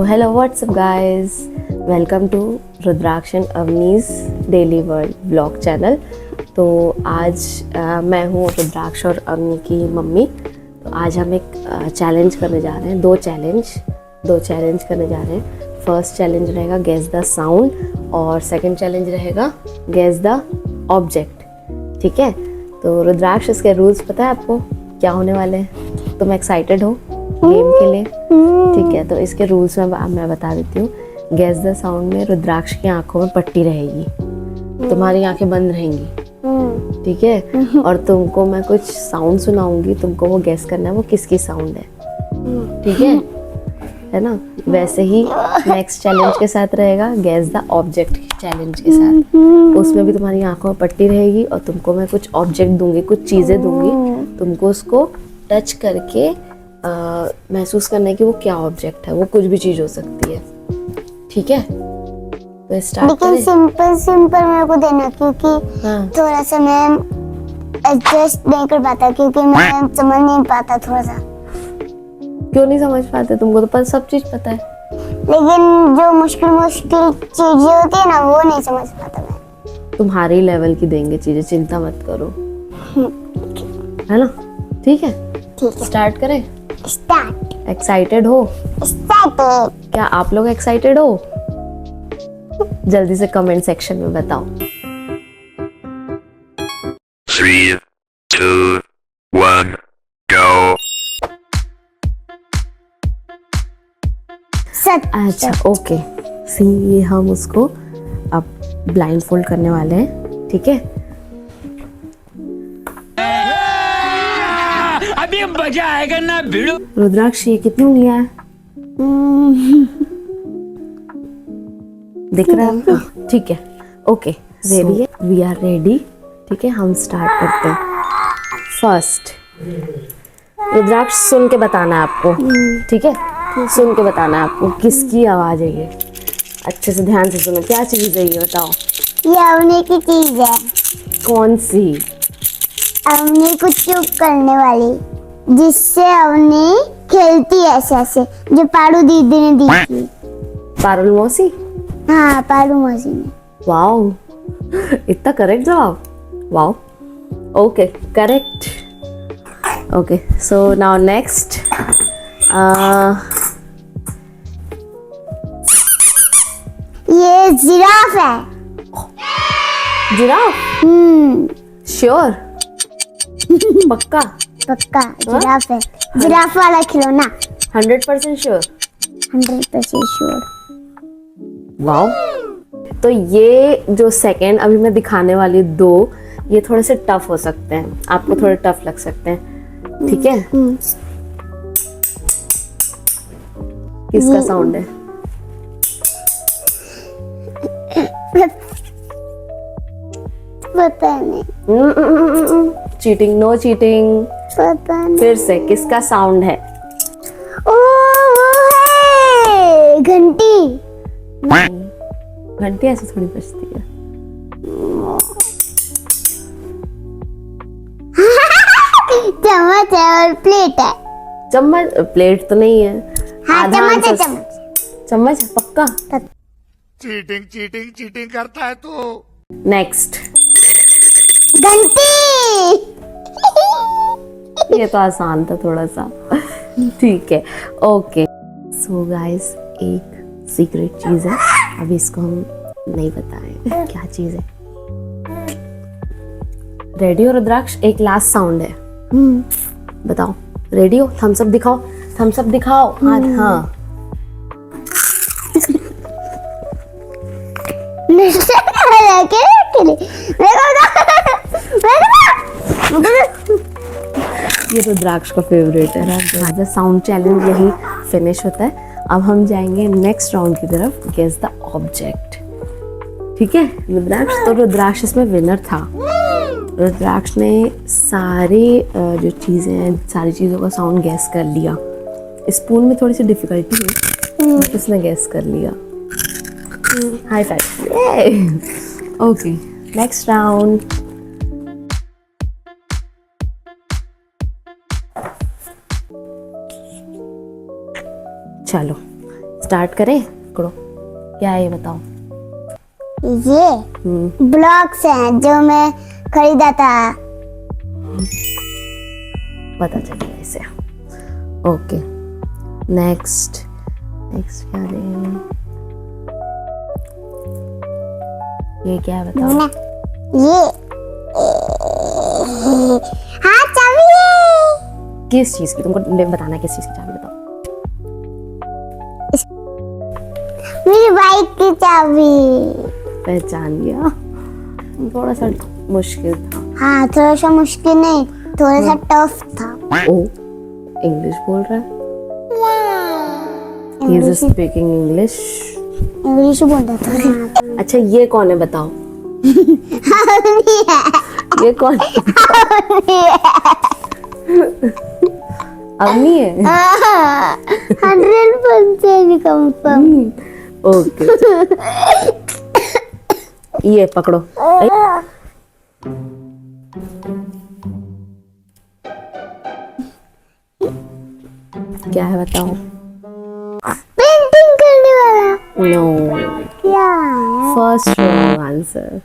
Hello whatsapp guys, welcome to Rudraksh and Avni's daily world blog channel. तो आज मैं हूँ रुद्राक्ष और अवनी की मम्मी। तो आज हम एक चैलेंज करने जा रहे हैं, दो चैलेंज करने जा रहे हैं। फर्स्ट चैलेंज रहेगा गेस द साउंड और सेकंड चैलेंज रहेगा गेस द ऑब्जेक्ट। ठीक है, तो रुद्राक्ष इसके रूल्स पता है आपको क्या होने वाले हैं? तुम एक्साइटेड हो गेम के लिए? ठीक है, तो इसके रूल्स में मैं बता देती हूँ। गेस द साउंड में रुद्राक्ष की आंखों में पट्टी रहेगी, तुम्हारी आंखें बंद रहेंगी, ठीक है। और तुमको मैं कुछ साउंड सुनाऊंगी, तुमको वो गेस करना है वो किसकी साउंड है, ठीक है ना। वैसे ही नेक्स्ट चैलेंज के साथ रहेगा गेस द ऑब्जेक्ट चैलेंज के साथ। उसमें भी तुम्हारी आंखों में पट्टी रहेगी और तुमको मैं कुछ ऑब्जेक्ट दूंगी, कुछ चीजें दूंगी, तुमको उसको टच करके महसूस करना है कि वो क्या ऑब्जेक्ट है। वो कुछ भी चीज हो सकती है, ठीक है। तो स्टार्ट लेकिन सिंपल मेरे को देना, क्योंकि थोड़ा सा मैं एडजस्ट नहीं कर पाता, क्योंकि मैं समझ नहीं पाता थोड़ा सा। क्यों नहीं समझ पाते? तुमको तो सब चीज पता है। लेकिन जो मुश्किल चीजें होती है ना, वो नहीं समझ पाता मैं। तुम्हारे लेवल की देंगे चीजें, चिंता मत करो, है ना। ठीक है, स्टार्ट करें। स्टार्ट। एक्साइटेड हो? स्टार्ट। क्या आप लोग एक्साइटेड हो? जल्दी से कमेंट सेक्शन में बताओ। 3, 2, 1, go। अच्छा, ओके। सी, ये हम उसको अब ब्लाइंड फोल्ड करने वाले हैं, ठीक है। अभी मजा आएगा ना भिड़ो। रुद्राक्ष, ये कितनी उंगलियां हैं? दिख रहा है? ठीक है, ओके, रेडी है? वी आर रेडी, ठीक है। हम स्टार्ट करते हैं। फर्स्ट, रुद्राक्ष सुन के बताना है आपको, ठीक है। सुन के बताना है आपको किसकी आवाज है ये। अच्छे से ध्यान से सुनो, क्या चीज है ये बताओ। ये अवनी की चीज है। कौन सी? अवनी को चुप करने वाली, जिससे अवनी खेलती है ऐसे ऐसे, जो पारू दीदी ने दी थी। पारुल मौसी? हाँ, पारू मौसी ने। वाओ, इतना करेक्ट जवाब, wow. Okay, correct. Okay, so now next. ये जिराफ है। जिराफ? श्योर? पक्का? पक्का जिराफ है। जिराफ वाला खिलौना। 100% श्योर? 100% श्योर। वाओ। तो ये जो सेकंड अभी मैं दिखाने वाली दो, ये थोड़े से टफ हो सकते हैं, आपको थोड़े टफ लग सकते हैं, ठीक है। किसका साउंड है? पता नहीं। Cheating, no cheating. पता नहीं। फिर से, किसका साउंड है? ओ, वो है घंटी। घंटी ऐसे थोड़ी बजती है। चम्मच है और प्लेट है। चम्मच? प्लेट तो नहीं है। हाँ, आधा चम्मच है। आंसर- चम्मच है पक्का? चीटिंग करता है तू। नेक्स्ट। घंटी। ये तो आसान था थोड़ा सा, ठीक है, ओके। सो गाइस, एक सीक्रेट चीज है, अभी इसको हम नहीं बताएं क्या चीज है। रेडी हो रुद्राक्ष? एक लास्ट साउंड है, बताओ। रेडी हो? थम्स अप दिखाओ, थम्स अप दिखाओ। हाँ। ये रुद्राक्ष का फेवरेट है। राजा साउंड चैलेंज यही फिनिश होता है। अब हम जाएंगे नेक्स्ट राउंड की तरफ, गेस द ऑब्जेक्ट, ठीक है। रुद्राक्ष, तो रुद्राक्ष इसमें विनर था। रुद्राक्ष ने सारी जो चीजें हैं, सारी चीजों का साउंड गेस कर लिया। स्पून में थोड़ी सी डिफिकल्टी है, बट उसने गेस कर लिया। High five. Okay, next round. चलो स्टार्ट करें? पकड़ो, क्या है ये बताओ। ये ब्लॉक्स हैं जो मैं खरीदा था। पता चल गया इसे। ओके, नेक्स्ट क्या है? ये क्या है बताओ। ये हाँ चाबी है। किस चीज की? तुमको बताना है किस चीज की चाबी, बताओ। मेरी बाइक की चाबी। पहचान गया? थोड़ा सा मुश्किल था। हाँ थोड़ा सा मुश्किल नहीं, थोड़ा सा टफ था। ओ, इंग्लिश बोल रहा है। He is speaking English. English बोल रहा था। अच्छा, ये कौन है बताओ। ये कौन है? अवनी है। 100% कंफर्म। ओके, ये पकड़ो। क्या है बताओ। पेंटिंग करने वाला। नो, क्या है? First wrong answer.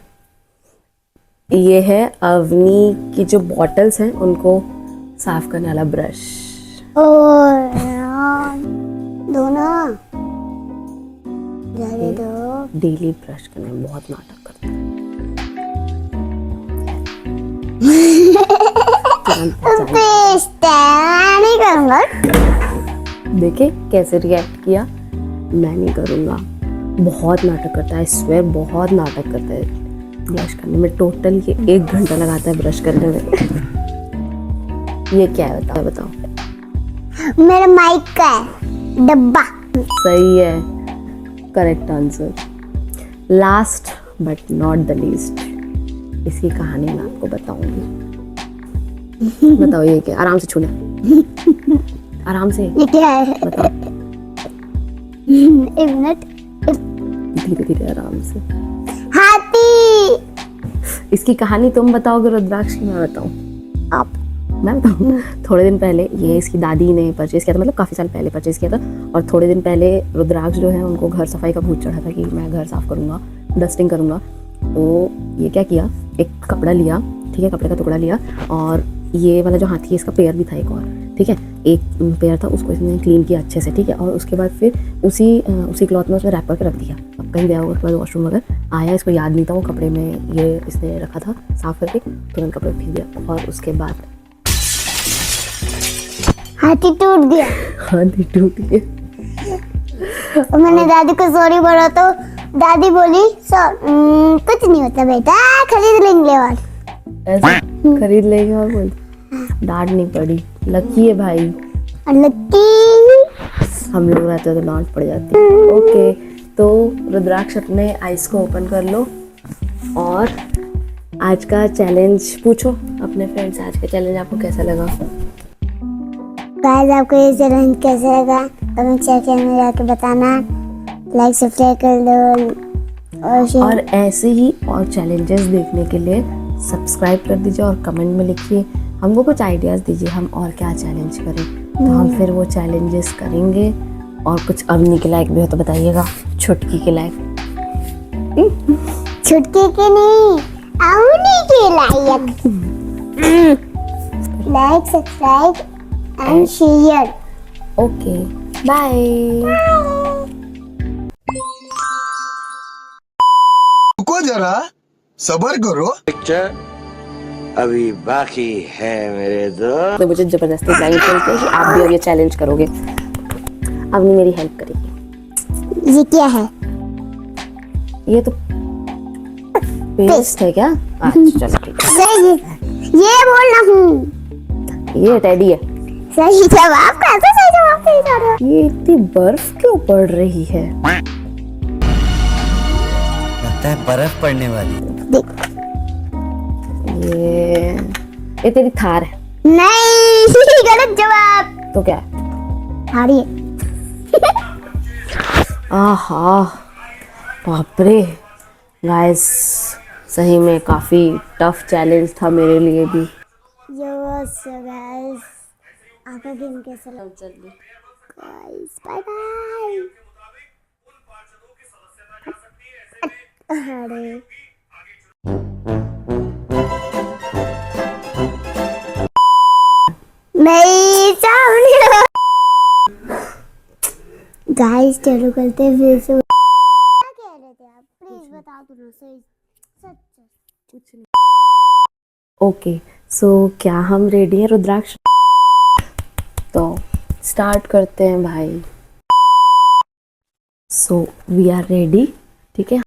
ये है अवनी की जो बॉटल्स हैं उनको साफ करने वाला ब्रश। और दो ना, जाने दो। डेली ब्रश करने में बहुत नाटक करता है। नहीं करूँगा। देखे कैसे रिएक्ट किया। मैं नहीं करूँगा। बहुत नाटक करता है, स्वेर बहुत नाटक करता है ब्रश करने में। टोटल ये 1 घंटा लगाता है ब्रश करने में। ये क्या है बताओ बताओ। मेरा माइक का है डब्बा। सही है, correct answer. Last but not the least, इसकी कहानी मैं आपको बताऊंगी। बताओ ये क्या? आराम से छूना, आराम से। ये क्या है? बताओ। 1 मिनट। धीरे धीरे आराम से। हाथी। इसकी कहानी तुम बताओगे रुद्राक्ष की मैं बताऊं? आप। मैं बताऊं? थोड़े दिन पहले ये इसकी दादी ने परचेज किया था, मतलब काफ़ी साल पहले परचेज किया था। और थोड़े दिन पहले रुद्राक्ष जो है उनको घर सफाई का भूत चढ़ा था कि मैं घर साफ करूँगा, डस्टिंग करूँगा। तो ये क्या किया, एक कपड़ा लिया, ठीक है, कपड़े का टुकड़ा लिया, और ये वाला जो हाथी है इसका पैर भी था एक और, ठीक है, एक पैर था, उसको इसने क्लीन किया अच्छे से, ठीक है। और उसके बाद फिर उसी क्लॉथ में उसने रैप करके रख दिया। अब कहीं गया होगा, उसके बाद वॉशरूम वगैरह आया, इसको याद नहीं था वो कपड़े में ये इसने रखा था साफ करके, तुरंत कपड़े फेंक दिया। और उसके बाद हाथी टूट गया। हाथी टूट गया। तो मैंने दादी को सॉरी बोला तो दादी बोली कुछ नहीं होता बेटा, खरीद लेंगे। और ऐसे खरीद लेंगे और बोल, डांट नहीं पड़ी। लकी है भाई, लकी। हम लोग रहते तो डांट पड़ जाती। ओके, तो रुद्राक्ष अपने आइस को ओपन कर लो और आज का चैलेंज पूछो अपने फ्रेंड से। आज का चैलेंज आपको कैसा लगा? गाइस आपको ये चैलेंज कैसा लगा कमेंट सेक्शन में जाके बताना। लाइक सब्सक्राइब कर दो और शेयर। और ऐसे ही और चैलेंजेस देखने के लिए सब्सक्राइब कर दीजिए और कमेंट में लिखिए, हमको कुछ आइडियाज़ दीजिए हम और क्या चैलेंज करें, तो हम फिर वो चैलेंजेस करेंगे। और कुछ अवनी के लायक भी हो तो बताइएगा, छुटकी के लायक। छुटकी के नहीं, अवनी के लायक। Like subscribe and share. Okay, bye. रुको जरा, सबर करो। पिक्चर अभी बाकी है मेरे दोस्त। तो मुझे जबरदस्ती लाइन चलती है कि आप भी अब ये चैलेंज करोगे। अवनी मेरी हेल्प करेगी। ये क्या है? ये तो पेस्ट है क्या? अच्छा चलो ठीक है। सही, ये बोल रहा हूँ। ये टेडी है। सही जवाब। कैसे सही जवाब सही जा रहा है? ये इतनी बर्फ क्यों पड़ रही है? लगता है बर्फ पड़ने वाली है। देख। ये तेरी थार है। नहीं, गलत जवाब। तो क्या है? हारी है। आहा, बाप रे गाइस, सही में काफी टफ चैलेंज था मेरे लिए भी। आपका गेम कैसा लगा? Guys bye bye. अरे नहीं सामने गाइस चलो करते हैं फिर से। क्या कह रहे थे आप? प्लीज बता दो ना सही सच। कुछ नहीं। ओके, सो क्या हम रेडी हैं रुद्राक्ष? तो स्टार्ट करते हैं भाई। सो वी आर रेडी, ठीक है।